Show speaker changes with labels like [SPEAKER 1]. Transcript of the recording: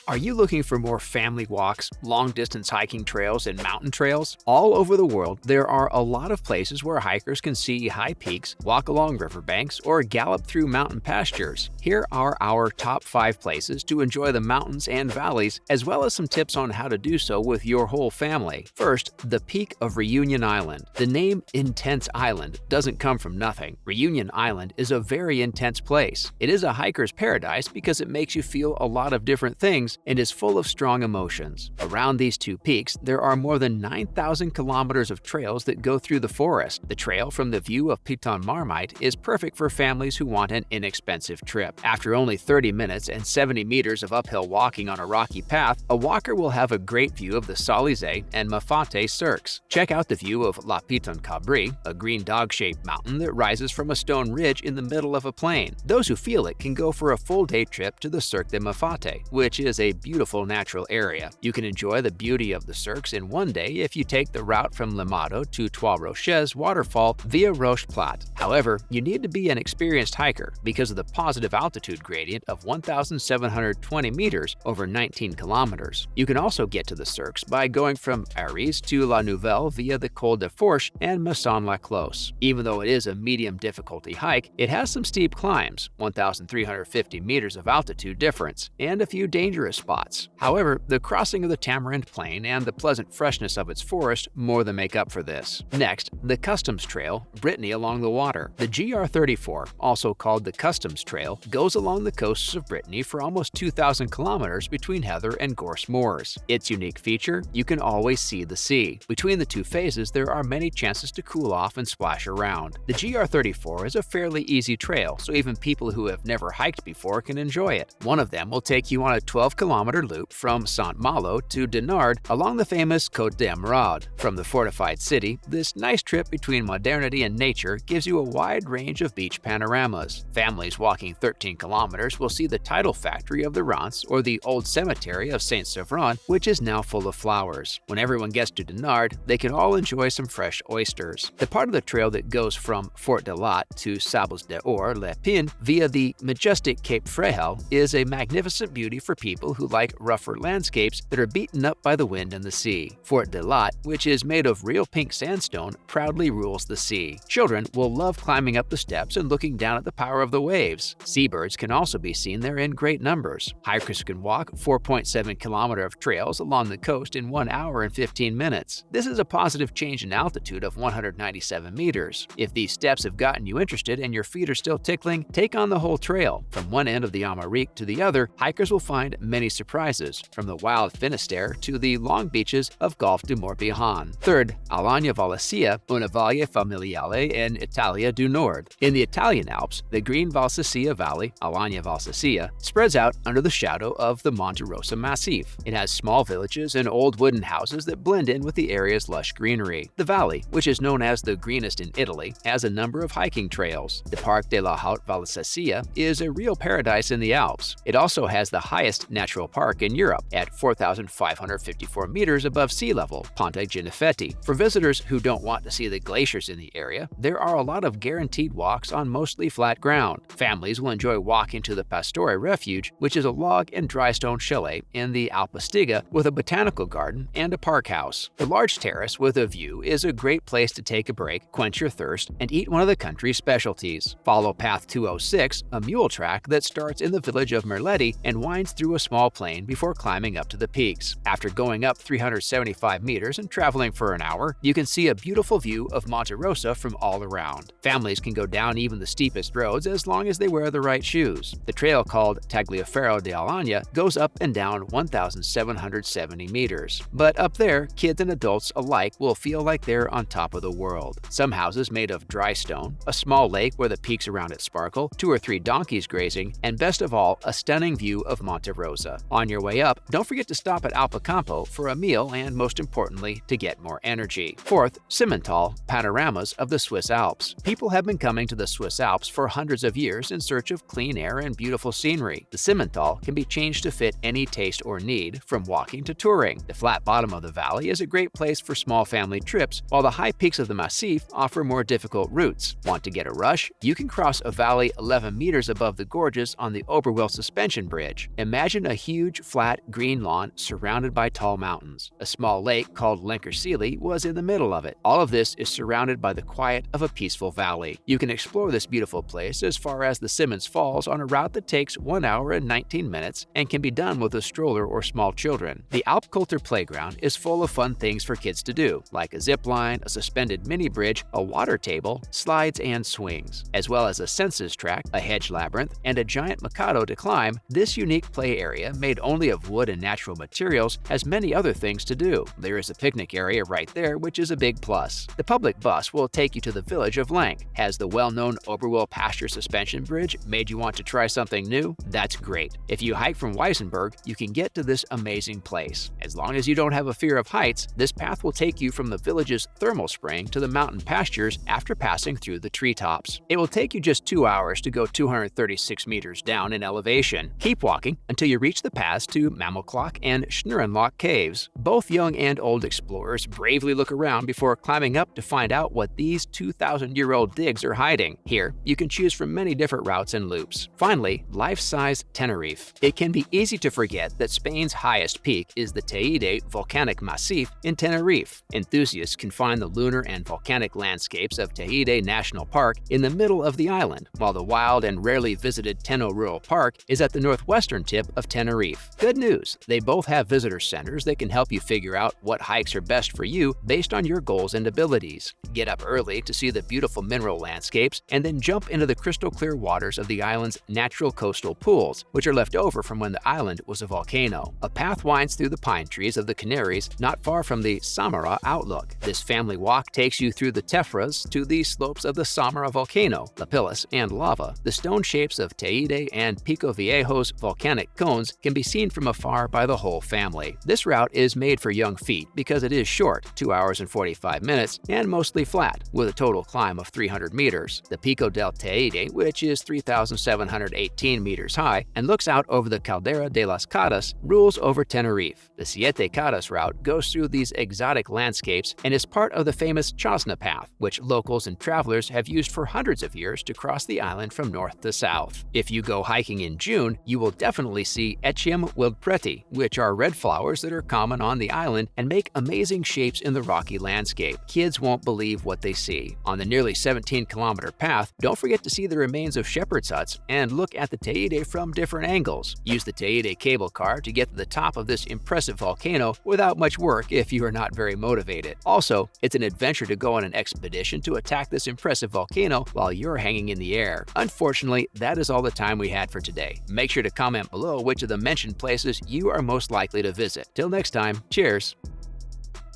[SPEAKER 1] Are you looking for more family walks, long-distance hiking trails, and mountain trails? All over the world, there are a lot of places where hikers can see high peaks, walk along riverbanks, or gallop through mountain pastures. Here are our top 5 places to enjoy the mountains and valleys, as well as some tips on how to do so with your whole family. First, the peak of Reunion Island. The name Intense Island doesn't come from nothing. Reunion Island is a very intense place. It is a hiker's paradise because it makes you feel a lot of different things and is full of strong emotions. Around these two peaks, there are more than 9,000 kilometers of trails that go through the forest. The trail from the view of Piton Marmite is perfect for families who want an inexpensive trip. After only 30 minutes and 70 meters of uphill walking on a rocky path, a walker will have a great view of the Salizé and Mafate cirques. Check out the view of La Piton Cabri, a green dog-shaped mountain that rises from a stone ridge in the middle of a plain. Those who feel it can go for a full-day trip to the Cirque de Mafate, which is a beautiful natural area. You can enjoy the beauty of the cirques in one day if you take the route from Limado to Trois Roches waterfall via Roche Plate. However, you need to be an experienced hiker because of the positive altitude gradient of 1,720 meters over 19 kilometers. You can also get to the cirques by going from Aries to La Nouvelle via the Col de Fourche and Masson-la-Cloche. Even though it is a medium difficulty hike, it has some steep climbs, 1,350 meters of altitude difference, and a few dangerous spots. However, the crossing of the Tamarind Plain and the pleasant freshness of its forest more than make up for this. Next, the Customs Trail, Brittany along the water. The GR34, also called the Customs Trail, goes along the coasts of Brittany for almost 2,000 kilometers between Heather and Gorse Moors. Its unique feature, you can always see the sea. Between the two phases, there are many chances to cool off and splash around. The GR34 is a fairly easy trail, so even people who have never hiked before can enjoy it. One of them will take you on a 12-kilometer loop from Saint-Malo to Dinard along the famous Côte d'Emeraude. From the fortified city, this nice trip between modernity and nature gives you a wide range of beach panoramas. Families walking 13 kilometers will see the title factory of the Rance or the old cemetery of Saint-Severin, which is now full of flowers. When everyone gets to Dinard, they can all enjoy some fresh oysters. The part of the trail that goes from Fort de Latte to Sables d'Or Les Pins via the majestic Cape Frehel is a magnificent beauty for people who like rougher landscapes that are beaten up by the wind and the sea. Fort de Latte, which is made of real pink sandstone, proudly rules the sea. Children will love climbing up the steps and looking down at the power of the waves. Seabirds can also be seen there in great numbers. Hikers can walk 4.7 kilometers of trails along the coast in 1 hour and 15 minutes. This is a positive change in altitude of 197 meters. If these steps have gotten you interested and your feet are still tickling, take on the whole trail. From one end of the Amérique to the other, hikers will find many surprises, from the wild Finisterre to the long beaches of Golfe du Morbihan. Third, Alagna Valsesia, una valle familiare in Italia du Nord. In the Italian Alps, the green Valsesia Valley, Alagna Valsesia, spreads out under the shadow of the Monte Rosa Massif. It has small villages and old wooden houses that blend in with the area's lush greenery. The valley, which is known as the greenest in Italy, has a number of hiking trails. The Parc de la Haute Valsesia is a real paradise in the Alps. It also has the highest natural park in Europe at 4,554 meters above sea level, Ponte Ginefetti. For visitors who don't want to see the glaciers in the area, there are a lot of guaranteed walks on mostly flat ground. Families will enjoy walking to the Pastore Refuge, which is a log and dry stone chalet in the Alpistiga with a botanical garden and a park house. The large terrace with a view is a great place to take a break, quench your thirst, and eat one of the country's specialties. Follow Path 206, a mule track that starts in the village of Merletti and winds through a small plain before climbing up to the peaks. After going up 375 meters and traveling for an hour, you can see a beautiful view of Monte Rosa from all around. Families can go down even the steepest roads as long as they wear the right shoes. The trail called Tagliaferro de Alagna goes up and down 1,770 meters. But up there, kids and adults alike will feel like they're on top of the world. Some houses made of dry stone, a small lake where the peaks around it sparkle, 2 or 3 donkeys grazing, and best of all, a stunning view of Monte Rosa. On your way up, don't forget to stop at Alpacampo for a meal and, most importantly, to get more energy. Fourth, Simmental, panoramas of the Swiss Alps. People have been coming to the Swiss Alps for hundreds of years in search of clean air and beautiful scenery. The Simmental can be changed to fit any taste or need, from walking to touring. The flat bottom of the valley is a great place for small family trips, while the high peaks of the Massif offer more difficult routes. Want to get a rush? You can cross a valley 11 meters above the gorges on the Oberwell Suspension Bridge. Imagine a huge, flat, green lawn surrounded by tall mountains. A small lake called Lenkersili was in the middle of it. All of this is surrounded by the quiet of a peaceful valley. You can explore this beautiful place as far as the Simmons Falls on a route that takes 1 hour and 19 minutes and can be done with a stroller or small children. The Alpkultur playground is full of fun things for kids to do, like a zip line, a suspended mini bridge, a water table, slides, and swings. As well as a census track, a hedge labyrinth, and a giant Mikado to climb, this unique play area, made only of wood and natural materials, has many other things to do. There is a picnic area right there, which is a big plus. The public bus will take you to the village of Lenk. Has the well-known Oberwell pasture suspension bridge made you want to try something new? That's great. If you hike from Weissenberg, you can get to this amazing place. As long as you don't have a fear of heights, this path will take you from the village's thermal spring to the mountain pastures after passing through the treetops. It will take you just 2 hours to go 236 meters down in elevation. Keep walking until you reach the paths to Mammelklok and Schnurrenloch caves. Both young and old explorers bravely look around before climbing up to find out what these 2,000-year-old digs are hiding. Here, you can choose from many different routes and loops. Finally, life-size Tenerife. It can be easy to forget that Spain's highest peak is the Teide Volcanic Massif in Tenerife. Enthusiasts can find the lunar and volcanic landscapes of Teide National Park in the middle of the island, while the wild and rarely visited Teno Rural Park is at the northwestern tip of Tenerife. Good news, they both have visitor centers that can help you figure out what hikes are best for you based on your goals and abilities. Get up early to see the beautiful mineral landscapes and then jump into the crystal clear waters of the island's natural coastal pools, which are left over from when the island was a volcano. A path winds through the pine trees of the Canaries not far from the Samara outlook. This family walk takes you through the tephras to the slopes of the Samara volcano, lapilli, and lava. The stone shapes of Teide and Pico Viejo's volcanic cones can be seen from afar by the whole family. This route is made for young feet because it is short, 2 hours and 45 minutes, and mostly flat, with a total climb of 300 meters. The Pico del Teide, which is 3,718 meters high and looks out over the Caldera de las Caras, rules over Tenerife. The Siete Caras route goes through these exotic landscapes and is part of the famous Chasna Path, which locals and travelers have used for hundreds of years to cross the island from north to south. If you go hiking in June, you will definitely see Echium wildpreti, which are red flowers that are common on the island and make amazing shapes in the rocky landscape. Kids won't believe what they see. On the nearly 17-kilometer path, don't forget to see the remains of shepherd's huts and look at the Teide from different angles. Use the Teide cable car to get to the top of this impressive volcano without much work if you are not very motivated. Also, it's an adventure to go on an expedition to attack this impressive volcano while you're hanging in the air. Unfortunately, that is all the time we had for today. Make sure to comment below which of the mentioned places you are most likely to visit. Till next time, cheers!